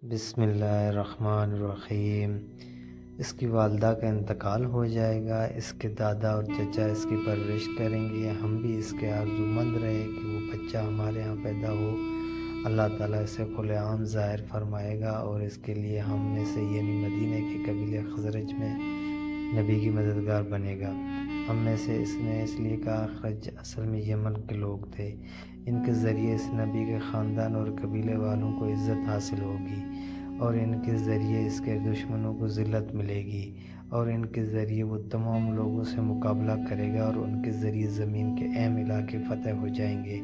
بسم اللہ الرحمن الرحیم۔ اس کی والدہ کا انتقال ہو جائے گا، اس کے دادا اور چچا اس کی پرورش کریں گے، ہم بھی اس کے آرزومند رہے کہ وہ بچہ ہمارے ہاں پیدا ہو۔ اللہ تعالیٰ اسے کھلے عام ظاہر فرمائے گا اور اس کے لیے ہم میں سے یعنی مدینہ کے قبیلے خزرج میں نبی کی مددگار بنے گا۔ ہم میں سے اس نے اس لیے کہا خزرج اصل میں یمن کے لوگ تھے، ان کے ذریعے اس نبی کے خاندان اور قبیلے والوں کو عزت حاصل ہوگی اور ان کے ذریعے اس کے دشمنوں کو ذلت ملے گی اور ان کے ذریعے وہ تمام لوگوں سے مقابلہ کرے گا اور ان کے ذریعے زمین کے اہم علاقے فتح ہو جائیں گے۔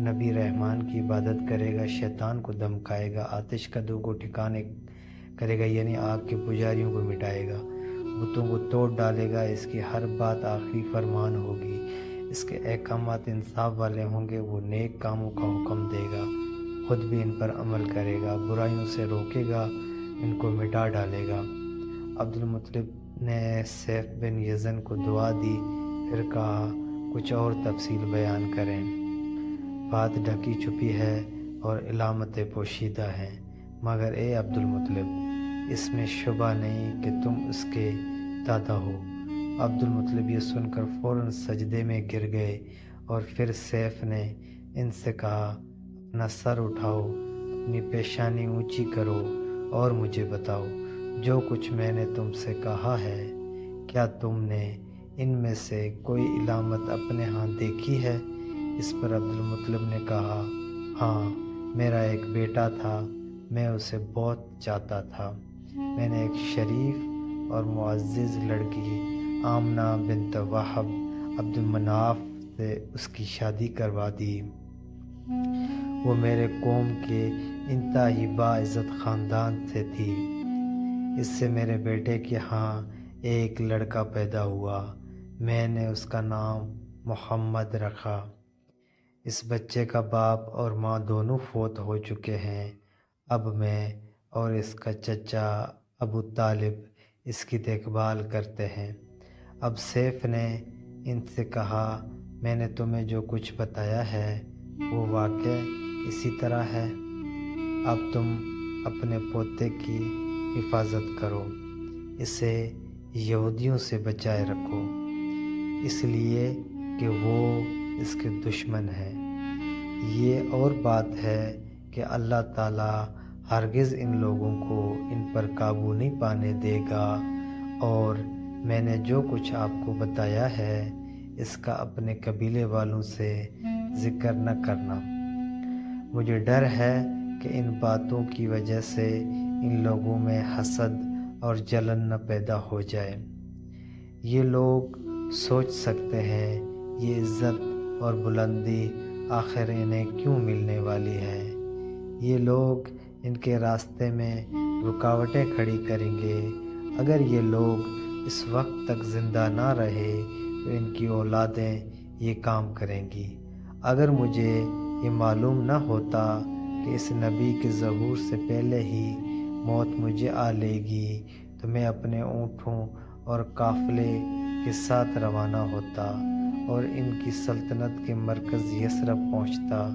نبی رحمان کی عبادت کرے گا، شیطان کو دھمکائے گا، آتش کدوں کو ٹھکانے کرے گا یعنی آگ کے پجاریوں کو مٹائے گا، بتوں کو توڑ ڈالے گا، اس کی ہر بات آخری فرمان ہوگی، اس کے احکامات انصاف والے ہوں گے، وہ نیک کاموں کا حکم دے گا، خود بھی ان پر عمل کرے گا، برائیوں سے روکے گا، ان کو مٹا ڈالے گا۔ عبدالمطلب نے سیف بن یزن کو دعا دی، پھر کہا کچھ اور تفصیل بیان کریں۔ بات ڈھکی چھپی ہے اور علامتیں پوشیدہ ہیں، مگر اے عبدالمطلب اس میں شبہ نہیں کہ تم اس کے دادا ہو۔ عبدالمطلب یہ سن کر فوراً سجدے میں گر گئے اور پھر سیف نے ان سے کہا اپنا سر اٹھاؤ، اپنی پیشانی اونچی کرو اور مجھے بتاؤ جو کچھ میں نے تم سے کہا ہے، کیا تم نے ان میں سے کوئی علامت اپنے ہاں دیکھی ہے؟ اس پر عبدالمطلب نے کہا ہاں، میرا ایک بیٹا تھا، میں اسے بہت چاہتا تھا، میں نے ایک شریف اور معزز لڑکی آمنہ بنت وہب عبد المناف سے اس کی شادی کروا دی۔ وہ میرے قوم کے انتہائی باعزت خاندان سے تھی۔ اس سے میرے بیٹے کے ہاں ایک لڑکا پیدا ہوا، میں نے اس کا نام محمد رکھا۔ اس بچے کا باپ اور ماں دونوں فوت ہو چکے ہیں، اب میں اور اس کا چچا ابو طالب اس کی دیکھ بھال کرتے ہیں۔ اب سیف نے ان سے کہا میں نے تمہیں جو کچھ بتایا ہے وہ واقع اسی طرح ہے، اب تم اپنے پوتے کی حفاظت کرو، اسے یہودیوں سے بچائے رکھو، اس لیے کہ وہ اس کے دشمن ہیں۔ یہ اور بات ہے کہ اللہ تعالیٰ ہرگز ان لوگوں کو ان پر قابو نہیں پانے دے گا، اور میں نے جو کچھ آپ کو بتایا ہے اس کا اپنے قبیلے والوں سے ذکر نہ کرنا، مجھے ڈر ہے کہ ان باتوں کی وجہ سے ان لوگوں میں حسد اور جلن نہ پیدا ہو جائے۔ یہ لوگ سوچ سکتے ہیں یہ عزت اور بلندی آخر انہیں کیوں ملنے والی ہے، یہ لوگ ان کے راستے میں رکاوٹیں کھڑی کریں گے، اگر یہ لوگ اس وقت تک زندہ نہ رہے تو ان کی اولادیں یہ کام کریں گی۔ اگر مجھے یہ معلوم نہ ہوتا کہ اس نبی کے ظہور سے پہلے ہی موت مجھے آ لے گی تو میں اپنے اونٹوں اور قافلے کے ساتھ روانہ ہوتا اور ان کی سلطنت کے مرکز یثرب پہنچتا،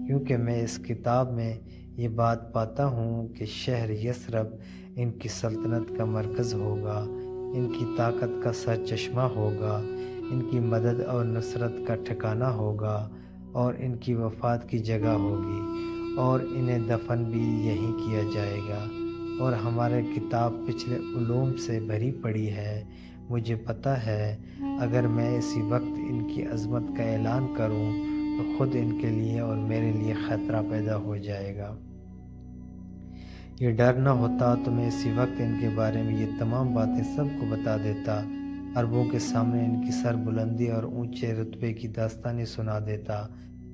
کیونکہ میں اس کتاب میں یہ بات پاتا ہوں کہ شہر یثرب ان کی سلطنت کا مرکز ہوگا، ان کی طاقت کا سرچشمہ ہوگا، ان کی مدد اور نصرت کا ٹھکانہ ہوگا اور ان کی وفات کی جگہ ہوگی، اور انہیں دفن بھی یہیں کیا جائے گا، اور ہمارے کتاب پچھلے علوم سے بھری پڑی ہے، مجھے پتہ ہے اگر میں اسی وقت ان کی عظمت کا اعلان کروں تو خود ان کے لیے اور میرے لیے خطرہ پیدا ہو جائے گا۔ یہ ڈر نہ ہوتا تو میں اسی وقت ان کے بارے میں یہ تمام باتیں سب کو بتا دیتا، عربوں کے سامنے ان کی سر بلندی اور اونچے رتبے کی داستانیں سنا دیتا،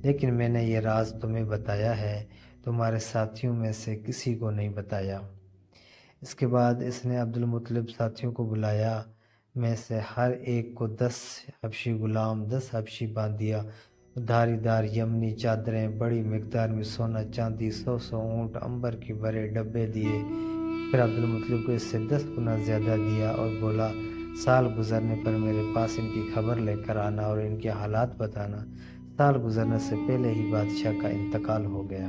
لیکن میں نے یہ راز تمہیں بتایا ہے، تمہارے ساتھیوں میں سے کسی کو نہیں بتایا۔ اس کے بعد اس نے عبدالمطلب ساتھیوں کو بلایا، میں سے ہر ایک کو 10 حبشی غلام، 10 حبشی باندیا، دھاری دار یمنی چادریں، بڑی مقدار میں سونا چاندی، 100 اونٹ، عنبر کے بھرے ڈبے دیے۔ پھر عبدالمطلب کو اس سے 10 گنا زیادہ دیا اور بولا سال گزرنے پر میرے پاس ان کی خبر لے کر آنا اور ان کے حالات بتانا۔ سال گزرنے سے پہلے ہی بادشاہ کا انتقال ہو گیا۔